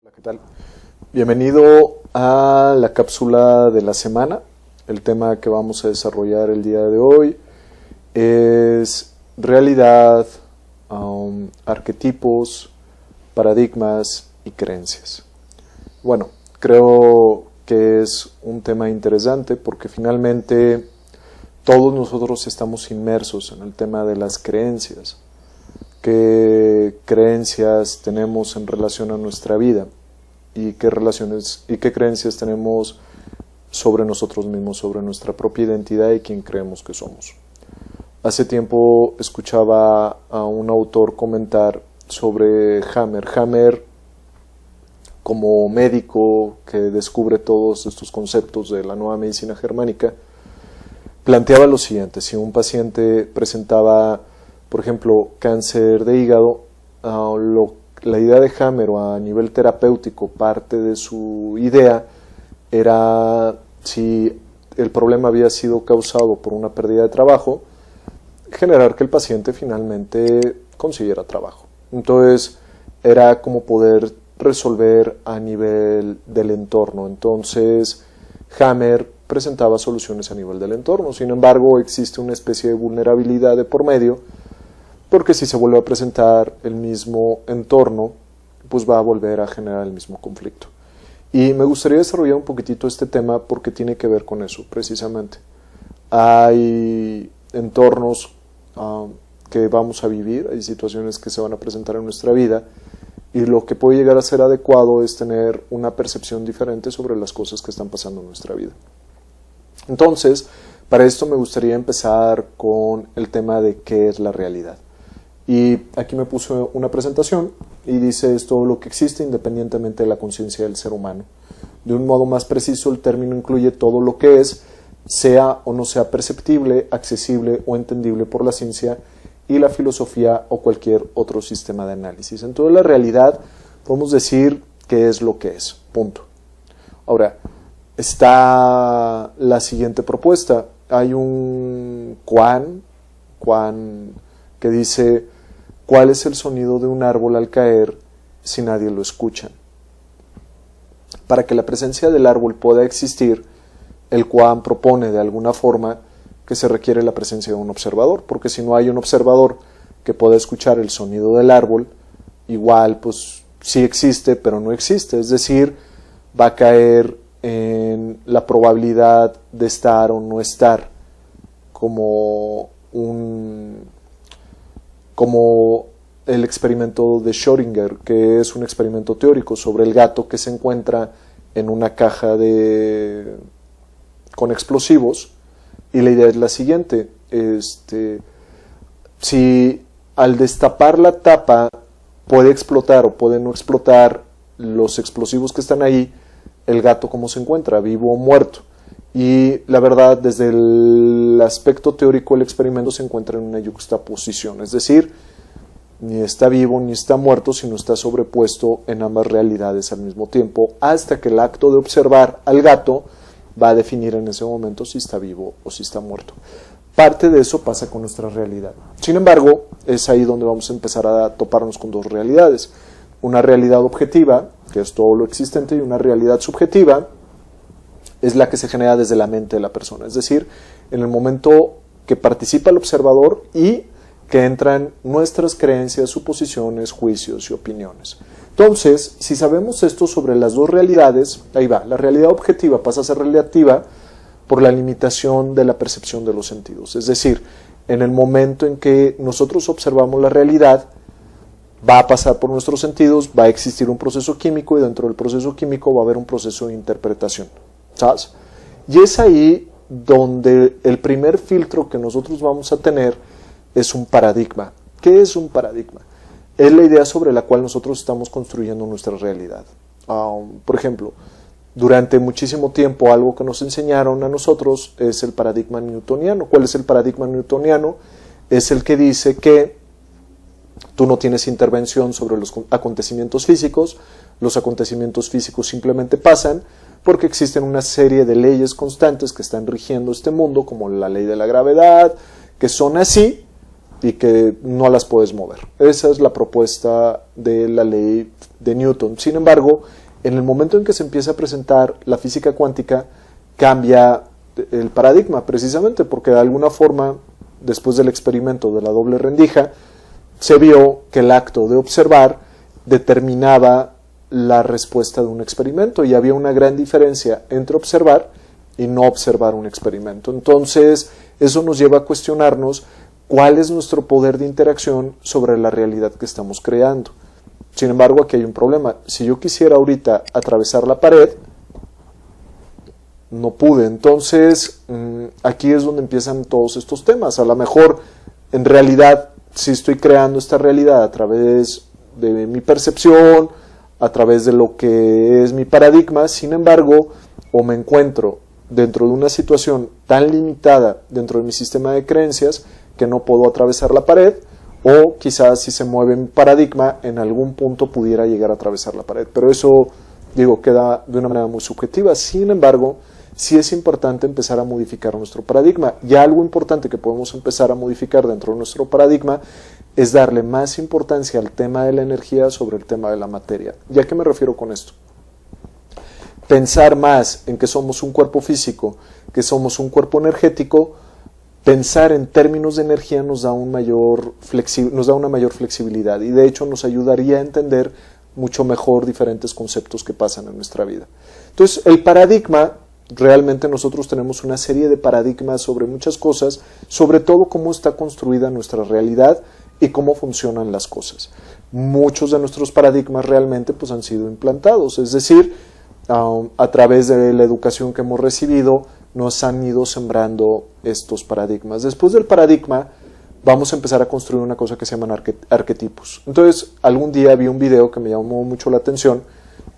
Hola, ¿qué tal? Bienvenido a la cápsula de la semana. El tema que vamos a desarrollar el día de hoy es realidad, arquetipos, paradigmas y creencias. Bueno, creo que es un tema interesante porque finalmente todos nosotros estamos inmersos en el tema de las creencias. ¿Qué creencias tenemos en relación a nuestra vida? ¿Y qué relaciones y qué creencias tenemos sobre nosotros mismos, sobre nuestra propia identidad y quién creemos que somos? Hace tiempo escuchaba a un autor comentar sobre Hammer. Hammer, como médico que descubre todos estos conceptos de la nueva medicina germánica, planteaba lo siguiente: si un paciente presentaba, por ejemplo, cáncer de hígado, la idea de Hammer, o a nivel terapéutico, parte de su idea era, si el problema había sido causado por una pérdida de trabajo, generar que el paciente finalmente consiguiera trabajo. Entonces, era como poder resolver a nivel del entorno. Entonces, Hammer presentaba soluciones a nivel del entorno. Sin embargo, existe una especie de vulnerabilidad de por medio, porque si se vuelve a presentar el mismo entorno, pues va a volver a generar el mismo conflicto. Y me gustaría desarrollar un poquitito este tema porque tiene que ver con eso, precisamente. Hay entornos que vamos a vivir, hay situaciones que se van a presentar en nuestra vida, y lo que puede llegar a ser adecuado es tener una percepción diferente sobre las cosas que están pasando en nuestra vida. Entonces, para esto me gustaría empezar con el tema de qué es la realidad. Y aquí me puse una presentación y dice: es todo lo que existe independientemente de la conciencia del ser humano. De un modo más preciso, el término incluye todo lo que es, sea o no sea perceptible, accesible o entendible por la ciencia y la filosofía o cualquier otro sistema de análisis. Entonces, la realidad podemos decir que es lo que es, punto. Ahora, está la siguiente propuesta. Hay un Quan que dice: ¿cuál es el sonido de un árbol al caer si nadie lo escucha? Para que la presencia del árbol pueda existir, el Quan propone de alguna forma que se requiere la presencia de un observador, porque si no hay un observador que pueda escuchar el sonido del árbol, igual pues sí existe, pero no existe. Es decir, va a caer en la probabilidad de estar o no estar, como el experimento de Schrödinger, que es un experimento teórico sobre el gato que se encuentra en una caja con explosivos, y la idea es la siguiente: si al destapar la tapa puede explotar o puede no explotar los explosivos que están ahí, el gato ¿cómo se encuentra? ¿Vivo o muerto? Y la verdad, desde el aspecto teórico del experimento, se encuentra en una yuxtaposición, es decir, ni está vivo ni está muerto, sino está sobrepuesto en ambas realidades al mismo tiempo, hasta que el acto de observar al gato va a definir en ese momento si está vivo o si está muerto. Parte de eso pasa con nuestra realidad. Sin embargo, es ahí donde vamos a empezar a toparnos con dos realidades: una realidad objetiva, que es todo lo existente, y una realidad subjetiva, es la que se genera desde la mente de la persona, es decir, en el momento que participa el observador y que entran nuestras creencias, suposiciones, juicios y opiniones. Entonces, si sabemos esto sobre las dos realidades, ahí va, la realidad objetiva pasa a ser relativa por la limitación de la percepción de los sentidos. Es decir, en el momento en que nosotros observamos la realidad, va a pasar por nuestros sentidos, va a existir un proceso químico, y dentro del proceso químico va a haber un proceso de interpretación, ¿sabes? Y es ahí donde el primer filtro que nosotros vamos a tener es un paradigma. ¿Qué es un paradigma? Es la idea sobre la cual nosotros estamos construyendo nuestra realidad. Por ejemplo, durante muchísimo tiempo algo que nos enseñaron a nosotros es el paradigma newtoniano. ¿Cuál es el paradigma newtoniano? Es el que dice que tú no tienes intervención sobre los acontecimientos físicos. Los acontecimientos físicos simplemente pasan porque existen una serie de leyes constantes que están rigiendo este mundo, como la ley de la gravedad, que son así y que no las puedes mover. Esa es la propuesta de la ley de Newton. Sin embargo, en el momento en que se empieza a presentar la física cuántica, cambia el paradigma, precisamente porque de alguna forma, después del experimento de la doble rendija, se vio que el acto de observar determinaba la respuesta de un experimento y había una gran diferencia entre observar y no observar un experimento. Entonces, eso nos lleva a cuestionarnos cuál es nuestro poder de interacción sobre la realidad que estamos creando. Sin embargo, aquí hay un problema. Si yo quisiera ahorita atravesar la pared, no pude. Entonces, aquí es donde empiezan todos estos temas. A lo mejor, en realidad, sí estoy creando esta realidad a través de mi percepción, a través de lo que es mi paradigma. Sin embargo, o me encuentro dentro de una situación tan limitada dentro de mi sistema de creencias que no puedo atravesar la pared, o quizás si se mueve mi paradigma, en algún punto pudiera llegar a atravesar la pared. Pero eso, digo, queda de una manera muy subjetiva. Sin embargo, sí es importante empezar a modificar nuestro paradigma. Y algo importante que podemos empezar a modificar dentro de nuestro paradigma es darle más importancia al tema de la energía sobre el tema de la materia. ¿Y a qué me refiero con esto? Pensar más en que somos un cuerpo físico, que somos un cuerpo energético. Pensar en términos de energía nos da una mayor flexibilidad y de hecho nos ayudaría a entender mucho mejor diferentes conceptos que pasan en nuestra vida. Entonces, el paradigma, realmente nosotros tenemos una serie de paradigmas sobre muchas cosas, sobre todo cómo está construida nuestra realidad y cómo funcionan las cosas. Muchos de nuestros paradigmas realmente pues, han sido implantados, es decir, a través de la educación que hemos recibido, nos han ido sembrando estos paradigmas. Después del paradigma, vamos a empezar a construir una cosa que se llaman arquetipos. Entonces, algún día vi un video que me llamó mucho la atención,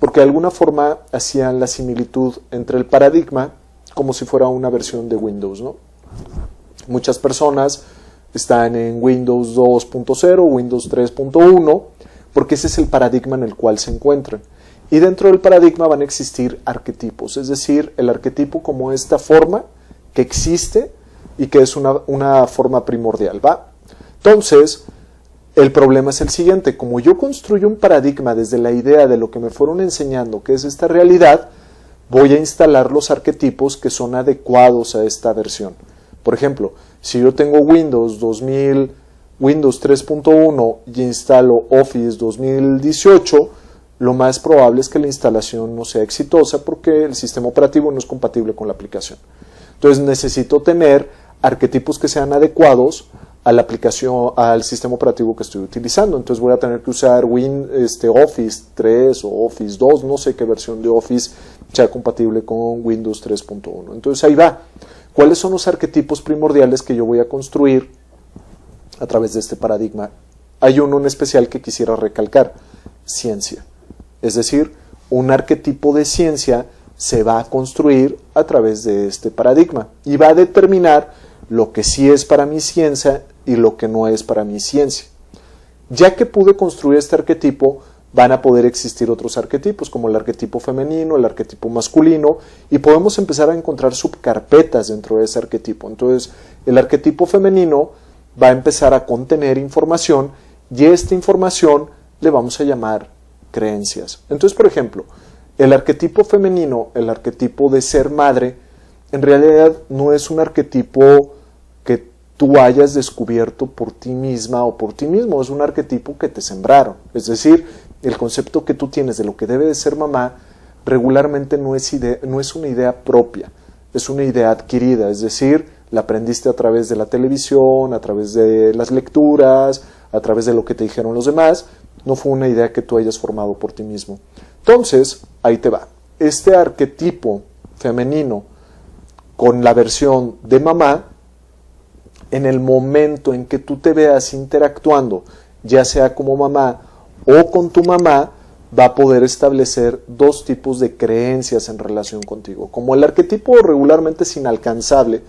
porque de alguna forma hacían la similitud entre el paradigma como si fuera una versión de Windows, ¿no? Muchas personas están en Windows 2.0, Windows 3.1, porque ese es el paradigma en el cual se encuentran. Y dentro del paradigma van a existir arquetipos, es decir, el arquetipo como esta forma que existe y que es una forma primordial, ¿va? Entonces, el problema es el siguiente: como yo construyo un paradigma desde la idea de lo que me fueron enseñando que es esta realidad, voy a instalar los arquetipos que son adecuados a esta versión. Por ejemplo, si yo tengo Windows 2000, Windows 3.1 y instalo Office 2018, lo más probable es que la instalación no sea exitosa porque el sistema operativo no es compatible con la aplicación. Entonces necesito tener arquetipos que sean adecuados a la aplicación, al sistema operativo que estoy utilizando. Entonces voy a tener que usar Office 3 o Office 2, no sé qué versión de Office sea compatible con Windows 3.1. Entonces ahí va. ¿Cuáles son los arquetipos primordiales que yo voy a construir a través de este paradigma? Hay uno en especial que quisiera recalcar: ciencia. Es decir, un arquetipo de ciencia se va a construir a través de este paradigma y va a determinar lo que sí es para mi ciencia y lo que no es para mi ciencia. Ya que pude construir este arquetipo, van a poder existir otros arquetipos como el arquetipo femenino, el arquetipo masculino, y podemos empezar a encontrar subcarpetas dentro de ese arquetipo. Entonces, el arquetipo femenino va a empezar a contener información y esta información le vamos a llamar creencias. Entonces, por ejemplo, el arquetipo femenino, el arquetipo de ser madre, en realidad no es un arquetipo que tú hayas descubierto por ti misma o por ti mismo, es un arquetipo que te sembraron. Es decir, el concepto que tú tienes de lo que debe de ser mamá regularmente no es una idea propia, es una idea adquirida, es decir, la aprendiste a través de la televisión, a través de las lecturas, a través de lo que te dijeron los demás. No fue una idea que tú hayas formado por ti mismo. Entonces, ahí te va. Este arquetipo femenino con la versión de mamá, en el momento en que tú te veas interactuando, ya sea como mamá o con tu mamá, va a poder establecer dos tipos de creencias en relación contigo. Como el arquetipo regularmente es inalcanzable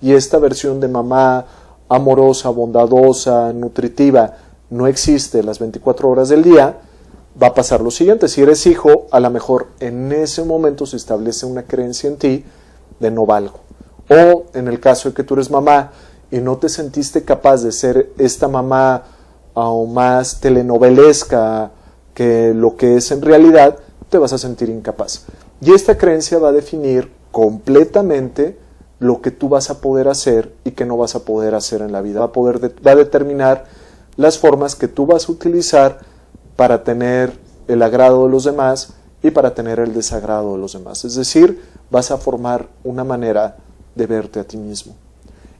y esta versión de mamá amorosa, bondadosa, nutritiva, no existe las 24 horas del día, va a pasar lo siguiente: si eres hijo, a lo mejor en ese momento se establece una creencia en ti de no valgo. O en el caso de que tú eres mamá y no te sentiste capaz de ser esta mamá más telenovelesca, que lo que es en realidad, te vas a sentir incapaz. Y esta creencia va a definir completamente lo que tú vas a poder hacer y que no vas a poder hacer en la vida. Va a determinar las formas que tú vas a utilizar para tener el agrado de los demás y para tener el desagrado de los demás. Es decir, vas a formar una manera de verte a ti mismo.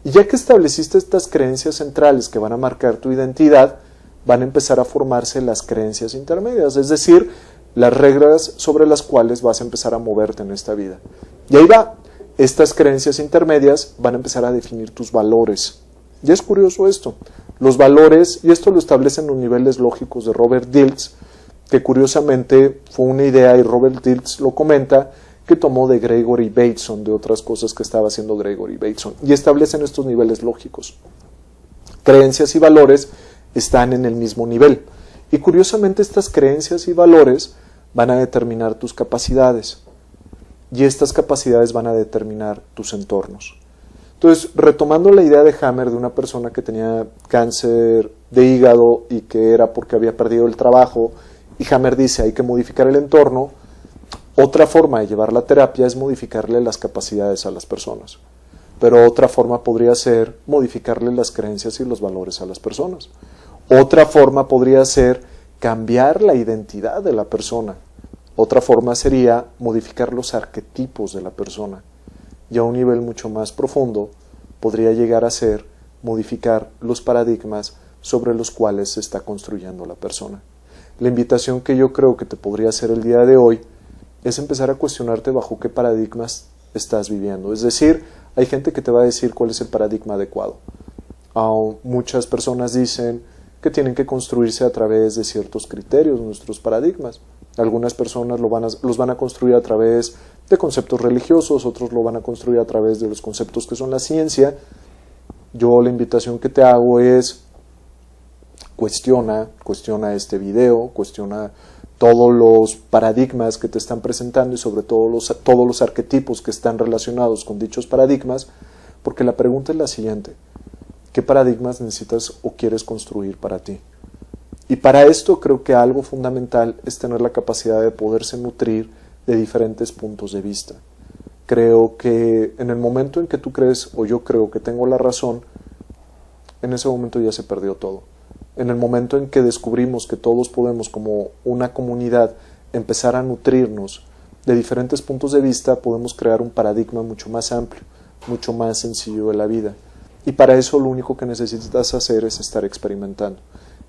Y ya que estableciste estas creencias centrales que van a marcar tu identidad, van a empezar a formarse las creencias intermedias, es decir, las reglas sobre las cuales vas a empezar a moverte en esta vida. Y ahí va, estas creencias intermedias van a empezar a definir tus valores. Y es curioso esto, los valores, y esto lo establecen los niveles lógicos de Robert Dilts, que curiosamente fue una idea, y Robert Dilts lo comenta, que tomó de Gregory Bateson, de otras cosas que estaba haciendo Gregory Bateson, y establecen estos niveles lógicos. Creencias y valores están en el mismo nivel, y curiosamente estas creencias y valores van a determinar tus capacidades, y estas capacidades van a determinar tus entornos. Entonces, retomando la idea de Hammer de una persona que tenía cáncer de hígado y que era porque había perdido el trabajo, y Hammer dice hay que modificar el entorno, otra forma de llevar la terapia es modificarle las capacidades a las personas. Pero otra forma podría ser modificarle las creencias y los valores a las personas. Otra forma podría ser cambiar la identidad de la persona. Otra forma sería modificar los arquetipos de la persona. Y a un nivel mucho más profundo podría llegar a ser modificar los paradigmas sobre los cuales se está construyendo la persona. La invitación que yo creo que te podría hacer el día de hoy es empezar a cuestionarte bajo qué paradigmas estás viviendo. Es decir, hay gente que te va a decir cuál es el paradigma adecuado. Muchas personas dicen que tienen que construirse a través de ciertos criterios, nuestros paradigmas. Algunas personas los van a construir a través de conceptos religiosos, otros lo van a construir a través de los conceptos que son la ciencia. Yo la invitación que te hago es cuestiona este video, cuestiona todos los paradigmas que te están presentando y sobre todo todos los arquetipos que están relacionados con dichos paradigmas, porque la pregunta es la siguiente: ¿qué paradigmas necesitas o quieres construir para ti? Y para esto creo que algo fundamental es tener la capacidad de poderse nutrir de diferentes puntos de vista. Creo que en el momento en que tú crees, o yo creo que tengo la razón, en ese momento ya se perdió todo. En el momento en que descubrimos que todos podemos, como una comunidad, empezar a nutrirnos de diferentes puntos de vista, podemos crear un paradigma mucho más amplio, mucho más sencillo de la vida. Y para eso lo único que necesitas hacer es estar experimentando.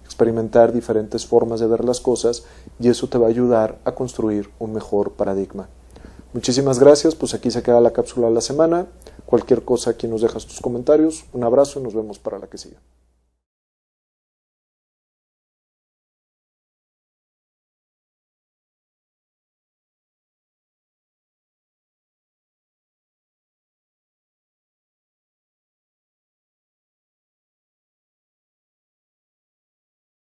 Experimentar diferentes formas de ver las cosas, y eso te va a ayudar a construir un mejor paradigma. Muchísimas gracias, pues aquí se queda la cápsula de la semana. Cualquier cosa, aquí nos dejas tus comentarios. Un abrazo y nos vemos para la que siga.